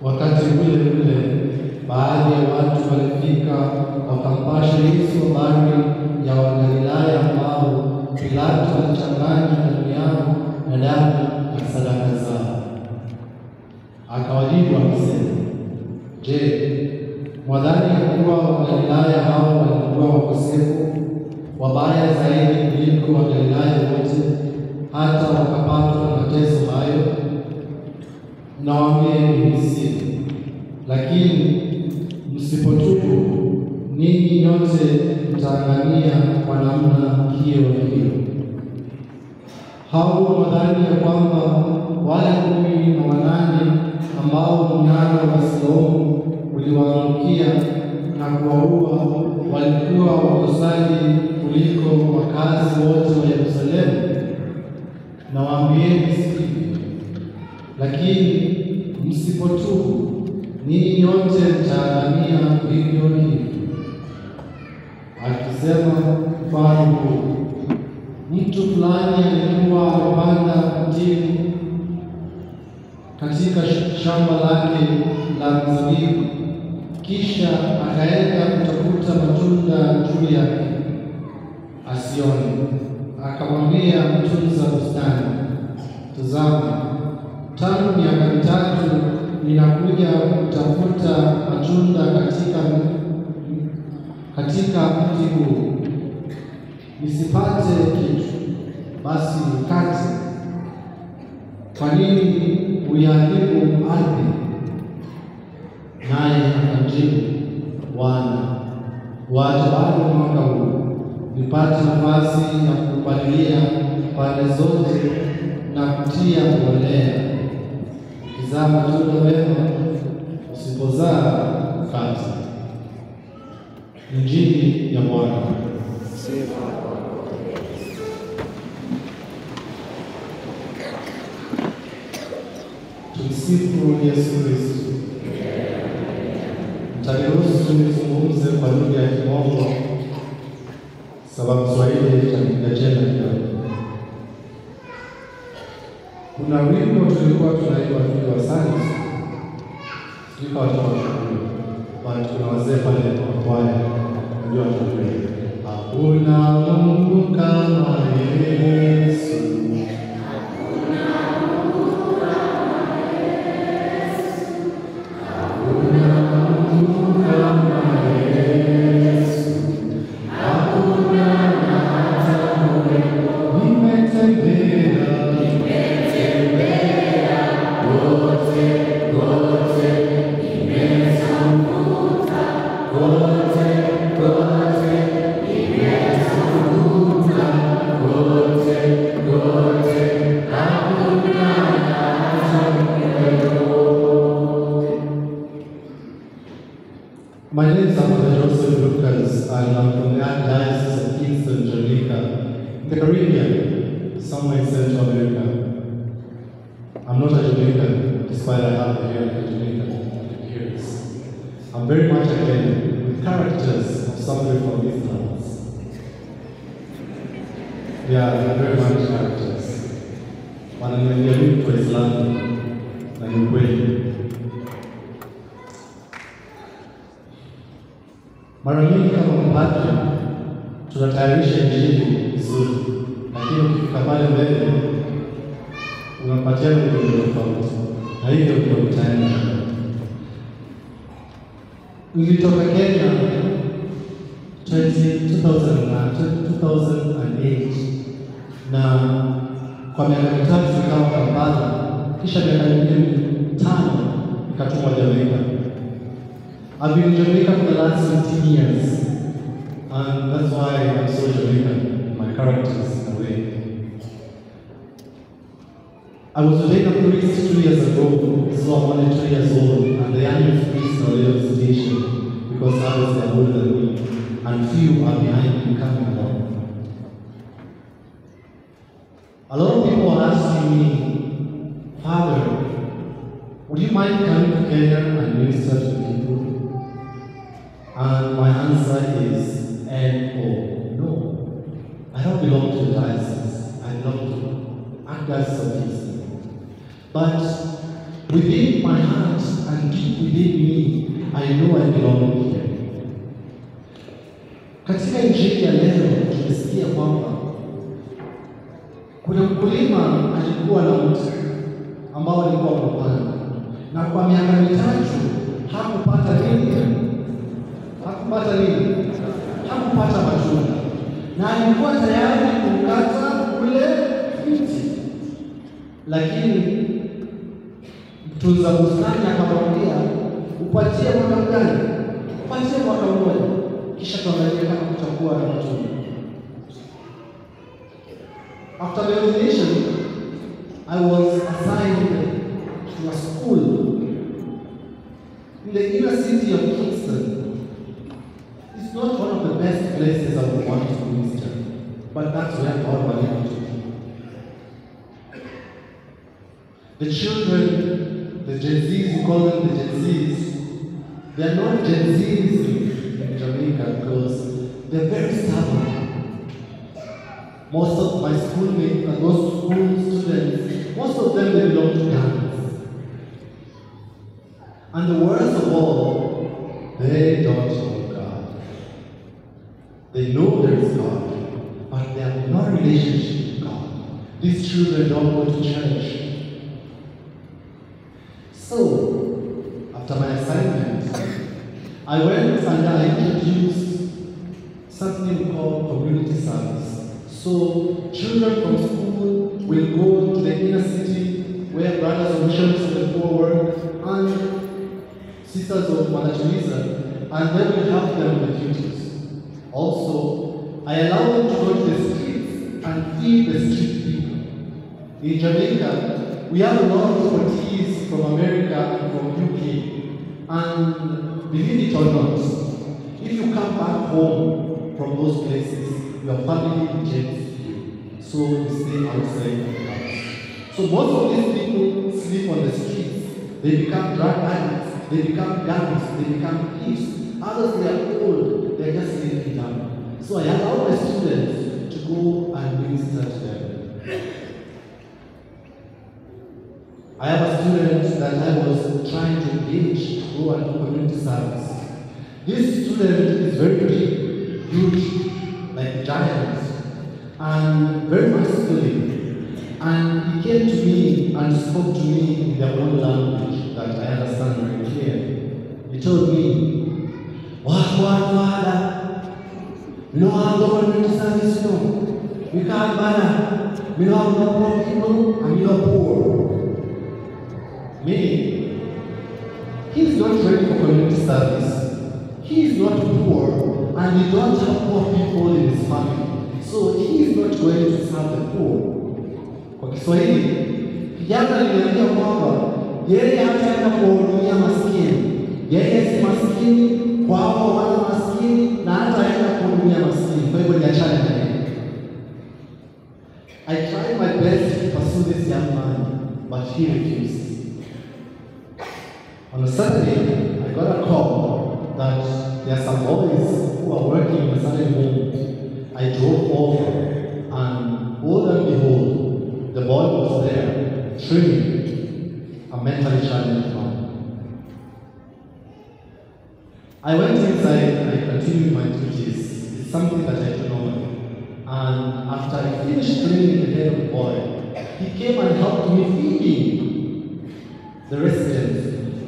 Wakati ule baadhi ya watu walifika wakampasha Yesu habari ya Wagalilaya ambao Pilato alichanganya damu yao na damu ya sadaka zao. Akawajibu akisema, "Je, mwadhani ya kuwa Wagalilaya hao walikuwa wakosefu wabaya zaidi kuliko Wagalilaya wote hata wakapatwa na mateso hayo? Nawaambieni sivyo. Lakini msipotubu, ninyi nyote mtaangamia kwa namna hiyo hiyo." Hao mwadhani ya kwamba wale 18 ambao mnara wa Siloamu uliwaangukia na kuwaua walikuwa wakosaji kuliko wakazi wote wa Yerusalemu? Nawaambieni sivyo. Lakini msipotubu, ninyi nyote mtaangamia vivyo hivyo. Akisema mfano huu, mtu fulani alikuwa amepanda mtini katika shamba lake la mzabibu, kisha akaenda kutafuta matunda juu yake asione. Akamwambia mtunza bustani, "Tazama, tangu miaka 3 ninakuja kutafuta matunda katika mti huu, nisipate kitu, basi nikate. Kwa nini uiharibu ardhi?" Naye akamjibu, "Bwana, wacha bado mwaka huu nipate nafasi ya kupalilia pande zote na kutia mbolea. Ukizaa matunda mema, usipozaa kata." Injili ya Bwana. Tumsifu Yesu Kristo. Mtaniruhusu nizungumze kwa lugha ya Kimombo sababu Kiswahili kitakijana kidogo. Kuna wimbo tulikuwa tunaimba tukiwa Sunday, tulikuwa tunashukuru. Kuna wazee pale kwa kwaya, ndio tunaimba. Hakuna Mungu kama Yesu. My name is Father Joseph Lucas, and I'm from the Archdiocese of Kingston, Jamaica, the Caribbean, somewhere in Central America. I'm not a Jamaican, despite I have the hair of a Jamaican appearance. I'm very much acquainted with characters of somebody from these lands. are very much characters. Wananiambia kwa Islamu na ni ukweli. Mara nyingi kama mpadri tunatayarisha injili vizuri, lakini ukifika pale mbele unapatia ujumbe tofauti, na hivyo ndio utaenda. Nilitoka Kenya 2008 na kwa miaka mitatu nikawa Kampala, kisha miaka mingine 5 nikatumwa Jamaica. I've been in Jamaica for the last 15 years, and that's why I'm so Jamaican, my characters in a way. I was ordained a priest 2 years ago, so I'm only 2 years old, and the youngest priest in the visitation, because others are older than me, and few are behind me coming along. A lot of people are asking me, Father, would you mind coming to Kenya and minister to people? And my answer is no. I don't belong to the diocese. I belong to Archdiocese of Kingston. But within my heart and deep within me, I know I belong here. Katika injili ya leo tumesikia kwamba kuna mkulima alikuwa na mti ambao alikuwa mpana, na kwa miaka mitatu hakupata nini? Hakupata matunda, na alikuwa tayari kukata ule mti, lakini mtunza bustani akamwambia, upatie mwaka gani? Upatie mwaka mmoja, kisha tuangalie kama kutakuwa na matunda. After the ordination, I was assigned to a school in the inner city of Kingston. It's not one of the best places I would want to minister, but that's where God wanted me to be. The children, the Gen Zs, we call them the Gen Zs, they are not Gen Zs in Jamaica because they're very stubborn. Most of my schoolmates and those school students, most of them they belong to gangs. And the worst of all, they don't know God. They know there is God, but they have no relationship with God. These children don't go to church. So, after my assignment, I went and I introduced something called community service. So, children from school will go to the inner city where brothers and missionaries of the poor work and sisters of Mother Teresa, and then we help them with duties. Also, I allow them to go to the streets and feed the street people. In Jamaica, we have a lot of deportees from America and from UK, and believe it or not, if you come back home from those places, your family rejects you, so you stay outside the house. So most of these people sleep on the streets. They become drug addicts, they become gangs, they become thieves. Others, they are old, they are just living down. So I allow my students to go and minister to them. I have a student that I was trying to engage to go and do community service. This student is very big, huge, like giants, and very masculine. And he came to me and spoke to me in their own language that I understand very clearly. He told me, Father, we don't have no community service, no. We can't bother. We don't have no poor people, and we are poor. Meaning, he is not ready for community service. He is not poor, and he don't have poor people in his family. So he is not going to serve the poor. Kwa Kiswahili, kijana aliniambia kwamba yeye hataenda kuhudumia maskini. Yeye si maskini, kwao wana maskini, na hataenda kuhudumia maskini. Kwa hivyo niachane naye. I tried my best to pursue this young man, but he refused. On a Saturday, I got a call that there are some boys who are working in a certain home. I drove over and I went inside and I continued my duties. It's something that I do normally. And after I finished cleaning the head of the boy, he came and helped me feeding the residents,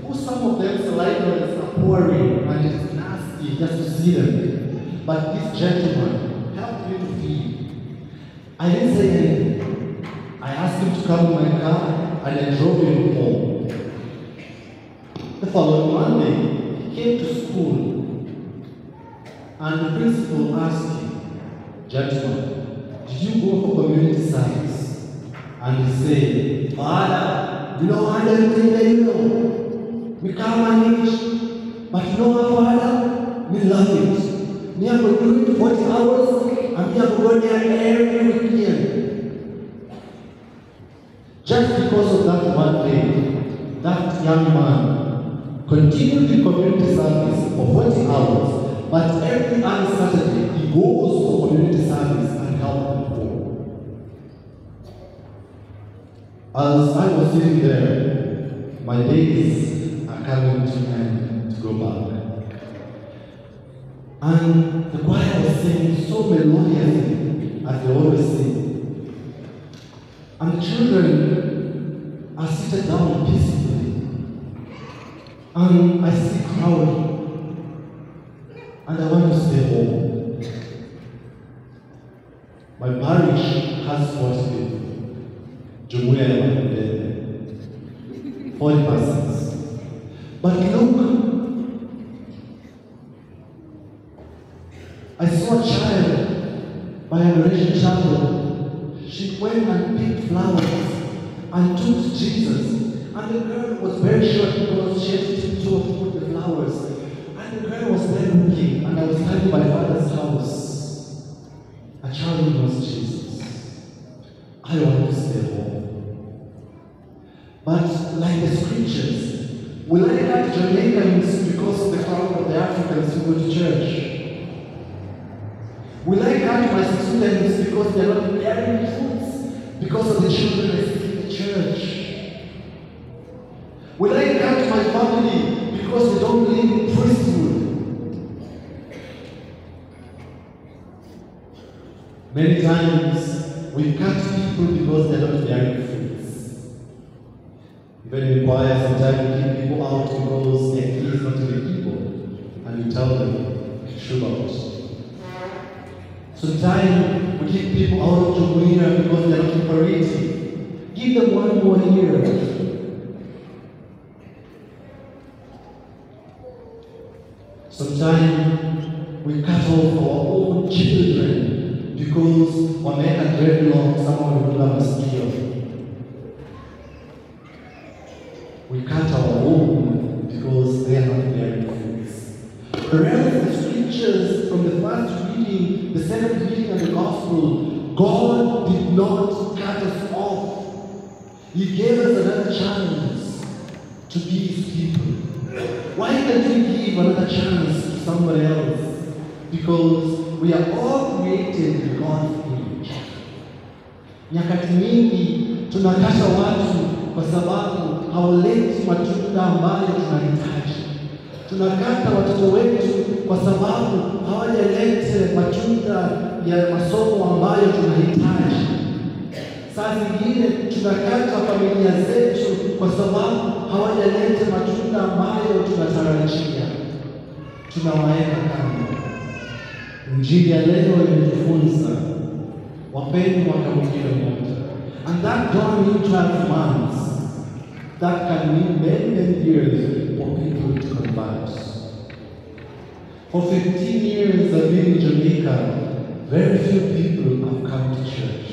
who some of them salivas are pouring and it's nasty just to see them. But this gentleman helped me to feed. I didn't say anything. I asked him to come in my car and I drove him home. The following Monday, he came to school and the principal asked him, "Gentlemen, did you go for community service?" And he said, "Father, we don't have anything that you know. We can't manage, but you know what, Father? We love it. We have to do it 40 hours and we have to go there every weekend." Just because of that one day, that young man continued the community service for 40 hours, but every other Saturday he goes for community service and helps the poor. As I was sitting there, my days are coming to an end to go back. And the choir was singing so melodiously, as they always sing. And the children are seated down peacefully. And I see crowding. And I want to stay home. My parish has 40 people. Jumuiya ya Maendeleo. 40 persons. But look, I saw a child by Adoration Chapel. She went and picked flowers and took to Jesus. And the girl was very short because she had to tiptoe to put the flowers. And the girl was there looking, and I was standing by Father's house. A child was Jesus. I wanted to stay home. But like the scriptures, will I like Jamaicans because of the crowd of the Africans who go to church? Will I cut my students because they're not bearing fruits because of the children I see in the church? Will I cut my family because they don't believe in priesthood? Many times we cut people because they're not bearing fruits. Even in choir, sometimes we keep people out because their key is not to the people, and we tell them to show out. Sometimes we keep people out of Jumuiya because they're not cooperative. Give them one more year. Sometimes we cut off our own children because wameweka dreadlock, someone wamekula masikio. We cut our own because they are not bearing fruits. Whereas the scriptures from the first reading, the second reading of the gospel, God did not cut us off. He gave us another chance to be His people. Why can't we give another chance to somebody else? Because we are all created in God's image. Nyakati nyingi tunakata watu kwa sababu hawaleti matunda ambayo tunahitaji. Tunakata watoto wetu kwa sababu hawajalete matunda ya masomo ambayo tunahitaji. Saa zingine tunakata familia zetu kwa sababu hawajaleta matunda ambayo tunatarajia. Tunawaeka kando. Injili ya leo imetufunza wapeni mwaka mwingine mmoja. And that don't mean 12 months. That can mean many, many years for people to convert. For 15 years I've been in Jamaica, very few people have come to church.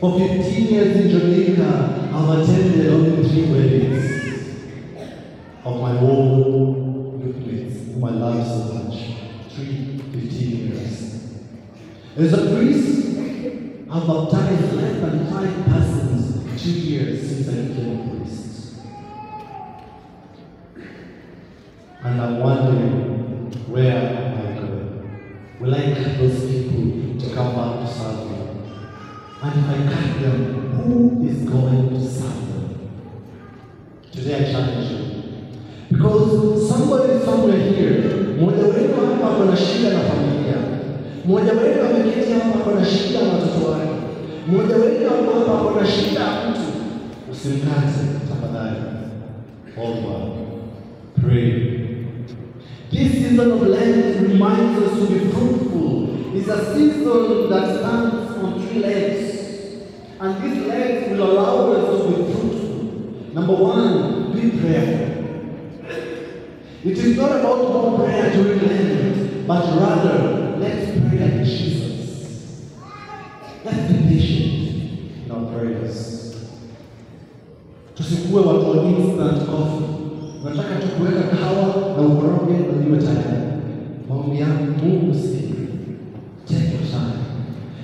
For 15 years in Jamaica, I've attended only 3 weddings of my own youthmates, whom I love so much. 15 years. As a priest, I've baptized less than 5 persons in 2 years since I became a priest. And I'm wondering, where am I going? Will I get those people to come back to serve me? And if I cut them, who is going to serve them? Today I challenge you. Because somebody somewhere Mmoja wenu ameketi hapa ako na shida na watoto wake. Mmoja wenu hapa ako na shida ya mtu. Usimkate tafadhali. Omba. Pray. This season of Lent reminds us to be fruitful. It's a season that stands on 3 legs. And these legs will allow us to be fruitful. Number 1, be prayerful. It is not about more prayer during Lent, but rather, let's pray like Jesus. Let's be patient in our prayers. Tusikuwe watu wa instant coffee. Nataka tu kuweka kahawa na ukoroge na niwe tayari. Maombi yangu, Mungu sikia. Take your time.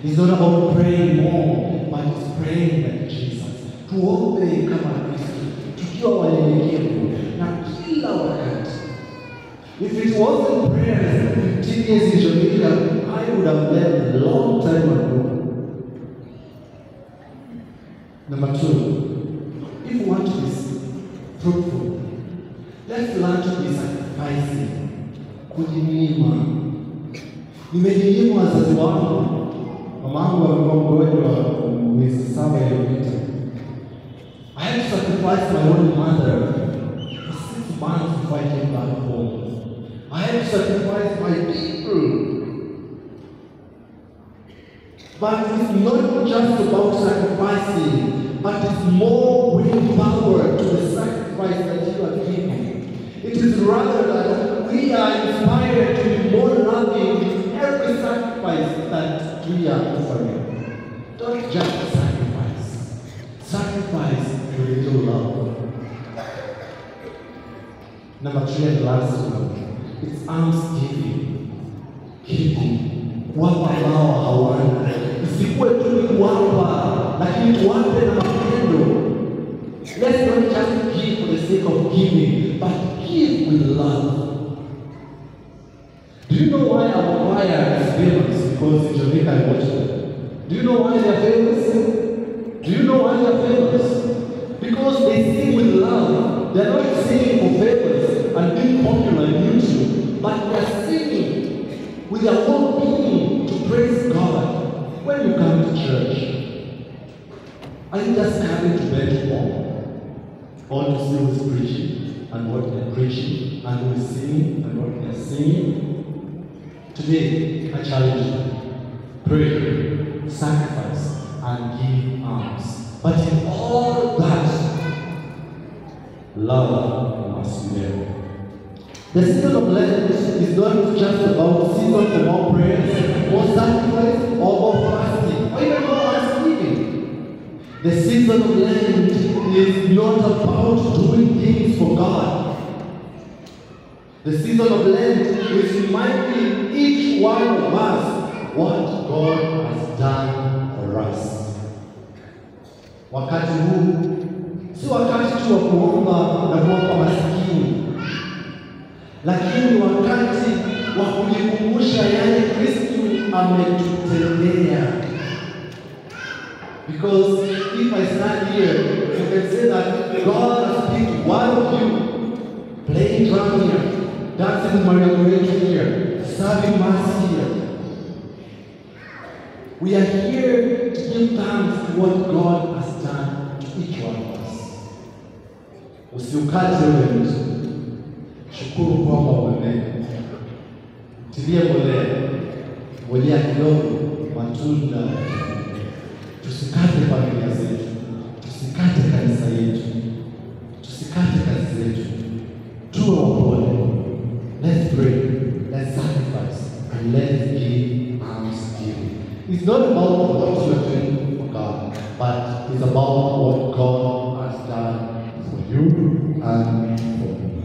It's not about praying more, but it's praying like Jesus. Tuombe kama Kristo, tukiwa wanyenyekevu na kila wakati. If it wasn't prayer 15 years in Jamaica, I would have left a long time ago. Number 2, if we want to be fruitful, let's learn to be sacrificing. Kujinyima. Nimejinyima wazazi wangu. Mamangu alikuwa mgonjwa miezi 7 iliyopita. I had to sacrifice my own mother for 6 months before I came back home. I had to sacrifice my people. But it's not just about sacrificing, but it's more willpower to the sacrifice that you are giving. It is rather that we are inspired to be more loving in every sacrifice that we are offering. Don't just sacrifice. Sacrifice to little love. Number 3 and last one. It's almsgiving. Giving. Kuwapa ambao hawana. Isikuwe tu ni kuwapa, lakini tuwape na mapendo. Let's not just give for the sake of giving, but give with love. Do you know why our choir is famous? Because in Jamaica I watch them. Do you know why they are famous? Do you know why they are famous? Because they sing with love. They are not singing for favors and being popular in YouTube, but they are singing with their whole being to praise God. When you come to church, are you just coming to bed more? Or to see who's preaching and what they're preaching and who is singing and what they're singing? Today, I challenge you. Pray, sacrifice, and give alms. But in all that, love must be there. The season of Lent is not just about season for more prayers, more sacrifice, or more fasting, or even more thanksgiving. The season of Lent is not about doing things for God. The season of Lent is reminding each one of us what God has done for us. Wakati huu si wakati tu wa kuomba na kuomba maskini, lakini wakati wa kujikumbusha yale Kristo ametutendea. Because if I stand here, you can say that God has picked one of you playing drum here, dancing with Maria Goretti here, serving Mass here. We are here to give thanks to what God has done to each one of us. Usiukate ule mtu. Shukuru kwamba umemea. Tilia mbolea kidogo, matunda. Tusikate familia zetu. Tusikate kanisa yetu. Tusikate kazi zetu. Tuwe wapole. Let's pray. Let's sacrifice. And let's give almsgiving. It's not about what you are doing for God, but it's about what God has done for you and for me.